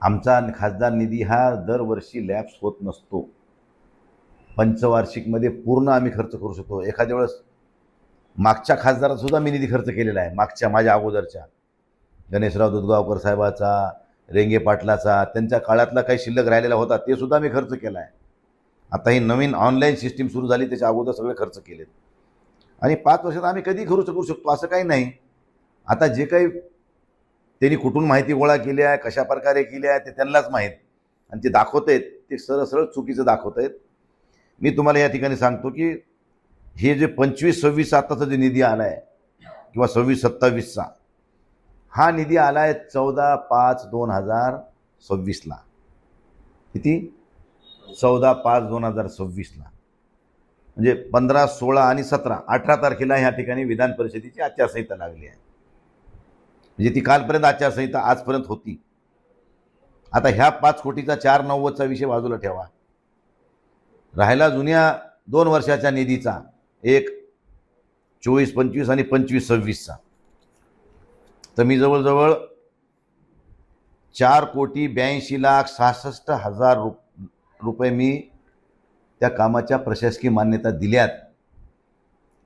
आमचा खासदार निधी हा दरवर्षी लॅप्स होत नसतो. पंचवार्षिकमध्ये पूर्ण आम्ही खर्च करू शकतो. एखाद्या वेळेस मागच्या खासदारात सुद्धा मी निधी खर्च केलेला आहे. मागच्या माझ्या अगोदरच्या गणेशराव दुधगावकर साहेबाचा, रेंगे पाटलाचा, त्यांच्या काळातला काही शिल्लक राहिलेला होता ते सुद्धा मी खर्च केला आहे. आता ही नवीन ऑनलाईन सिस्टीम सुरू झाली त्याच्या अगोदर सगळे खर्च केलेत. आणि 5 वर्षात आम्ही कधी करू शकतो असं काही नाही. आता जे काही त्यांनी कुठून माहिती गोळा केली आहे, कशा प्रकारे केली आहे ते त्यांनाच माहीत. आणि ते दाखवत आहेत ते सरळ चुकीचं दाखवत आहेत. मी तुम्हाला या ठिकाणी सांगतो की हे जे 25-26 आताचा जे निधी आला आहे किंवा 26-27चा हा निधी आला आहे 14/5/2026ला. किती? 14/5/2026ला. म्हणजे 15, 16 आणि 17, 18 तारखेला ह्या ठिकाणी विधान परिषदेची आचारसंहिता लागली आहे. म्हणजे ती कालपर्यंत आचारसंहिता आजपर्यंत होती. आता ह्या 5 कोटीचा 490चा विषय बाजूला ठेवा. राहिला जुन्या 2 वर्षाच्या निधीचा, एक 24-25 आणि 25-26चा. तर मी जवळजवळ 4,82,66,000 रुपये मी त्या कामाच्या प्रशासकीय मान्यता दिल्यात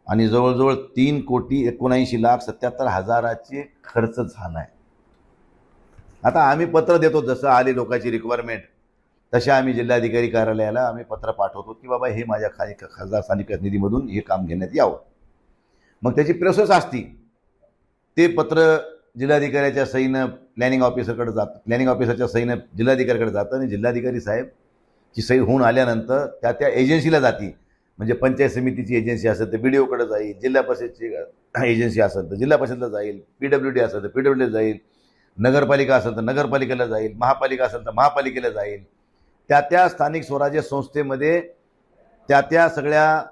आणि जवळजवळ 3,79,77,000चे खर्च झाला आहे. आता आम्ही पत्र देतो, जसं आले लोकांची रिक्वायरमेंट तसे आम्ही जिल्हाधिकारी कार्यालयाला आम्ही पत्र पाठवतो की बाबा हे माझ्या खासदार स्थानिक निधीमधून हे काम घेण्यात यावं. मग त्याची प्रोसेस असती. ते पत्र जिल्हाधिकाऱ्याच्या सहीनं प्लॅनिंग ऑफिसरकडे जातं, प्लॅनिंग ऑफिसरच्या सहीनं जिल्हाधिकाऱ्याकडे जातं आणि जिल्हाधिकारी साहेब ची सही होऊन आल्यानंतर त्या एजन्सीला जाती. म्हणजे पंचायत समितीची एजन्सी असेल तर BDOकडे जाईल, जिल्हा परिषदची एजन्सी असेल तर जिल्हा परिषदला जाईल, PWD असेल तर PWDला जाईल, नगरपालिका असेल तर नगरपालिकेला जाईल, महापालिका असेल तर महापालिकेला जाईल. त्या स्थानिक स्वराज्य संस्थेमध्ये त्या सगळ्या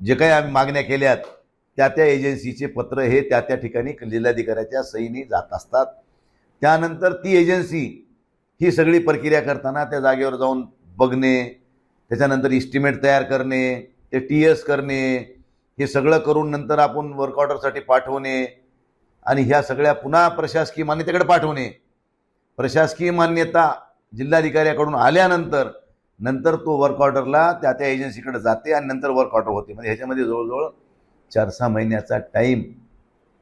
जे काही आम्ही मागण्या केल्यात त्या एजन्सीचे पत्र हे त्या ठिकाणी जिल्हाधिकाऱ्याच्या सहीने जात असतात. त्यानंतर ती एजन्सी ही सगळी प्रक्रिया करताना त्या जागेवर जाऊन बघणे, त्याच्यानंतर इस्टिमेट तयार करणे, ते TS करणे, हे सगळं करून नंतर आपण वर्क ऑर्डरसाठी पाठवणे आणि ह्या सगळ्या पुन्हा प्रशासकीय मान्यतेकडे पाठवणे. प्रशासकीय मान्यता जिल्हाधिकाऱ्याकडून आल्यानंतर तो वर्क ऑर्डरला त्या एजन्सीकडे जाते आणि नंतर वर्क ऑर्डर होते. म्हणजे ह्याच्यामध्ये जवळजवळ 4-6 महिन्याचा टाईम.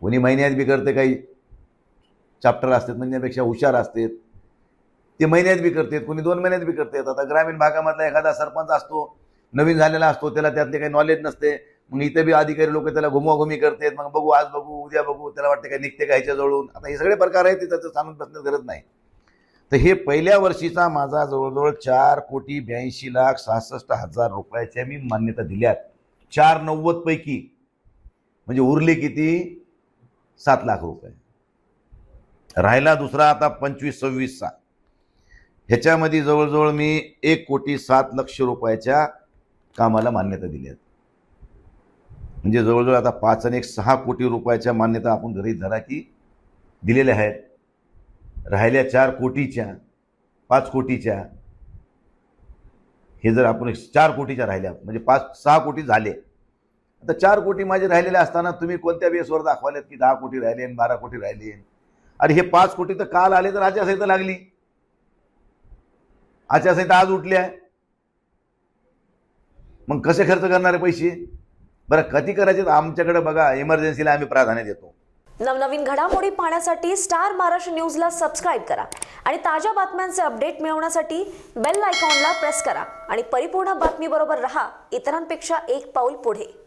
कोणी महिन्यात बी करते, काही चॅप्टर असतात म्हणण्यापेक्षा हुशार असतात ते महिन्यात बी करतात, कोणी 2 महिन्यात बी करतात. आता ग्रामीण भागामधला एखादा सरपंच असतो, नवीन झालेला असतो, त्याला त्यातले काही नॉलेज नसते. मग इथे बी अधिकारी लोक त्याला घुमोघुमी करतात. मग बघू, आज बघू, उद्या बघू, त्याला वाटते काय निघते का ह्याच्या जवळून. आता हे सगळे प्रकार आहेत, ते त्याचं सांगून बसण्यात गरज नाही. तर हे पहिल्या वर्षीचा माझा जवळजवळ 4,82,66,000 रुपयाच्या मी मान्यता दिल्यात 490 पैकी. म्हणजे उरले किती? 7 लाख रुपये. राहिला दुसरा आता 25-26चा. ह्याच्यामध्ये जवळजवळ मी 1,07,00,000 रुपयाच्या कामाला मान्यता दिली आहे. म्हणजे जवळजवळ आता 5 आणि 6 कोटी रुपयाच्या मान्यता आपण घरी धरा की दिलेल्या आहेत. राहिल्या 4 कोटीच्या, 5 कोटीच्या, हे जर आपण 4 कोटीच्या राहिल्या म्हणजे 5-6 कोटी झाले. आता 4 कोटी माझे राहिलेले असताना तुम्ही कोणत्या बेसवर दाखवालेत की 10 कोटी राहिले आणि 12 कोटी राहिले. अरे हे 5 कोटी तर काल आले तर आचारसंहिता लागली, आचारसंहिता आज उठली आहे. मग कसे खर्च करणारे पैसे? बरं कधी करायचे? आमच्याकडे बघा, इमर्जन्सीला आम्ही प्राधान्य देतो. नवनवीन घडामोडी पाहण्यासाठी स्टार महाराष्ट्र न्यूजला सबस्क्राईब करा आणि ताज्या बातम्यांचे अपडेट मिळवण्यासाठी बेल आयकॉनला प्रेस करा आणि परिपूर्ण बातमी बरोबर रहा, इतरांपेक्षा एक पाऊल पुढे.